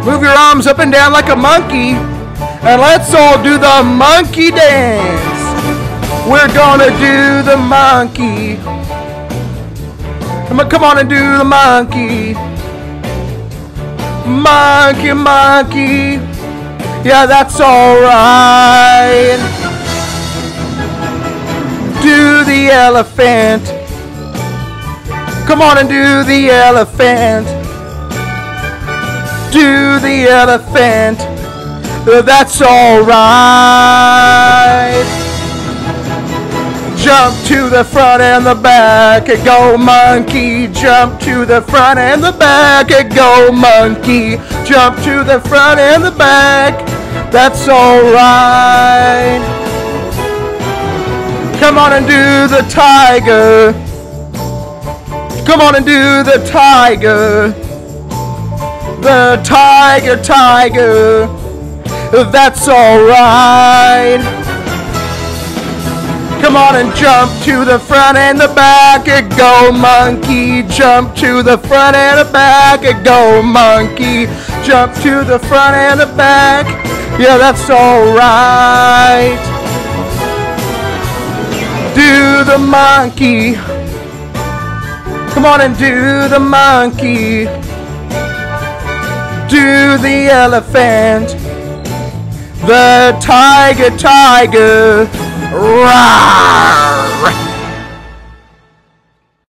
Move your arms up and down like a monkey. And let's all do the monkey dance. We're gonna do the monkey. Come on and do the monkey. Monkey, monkey. Yeah, that's alright. Do the elephant. Come on and do the elephant. Do the elephant. That's alright. Jump to the front and the back. Go monkey. Jump to the front and the back. Go monkey. Jump to the front and the back. That's alright. Come on and do the tiger. Come on and do the tiger. The tiger, tiger. That's alright. Come on and jump to the front and the back. Go monkey. Jump to the front and the back. Go monkey. Jump to the front and the back. Yeah, that's alright. Do the monkey. Come on and do the monkey. Do the elephant. The tiger, tiger. Rawr!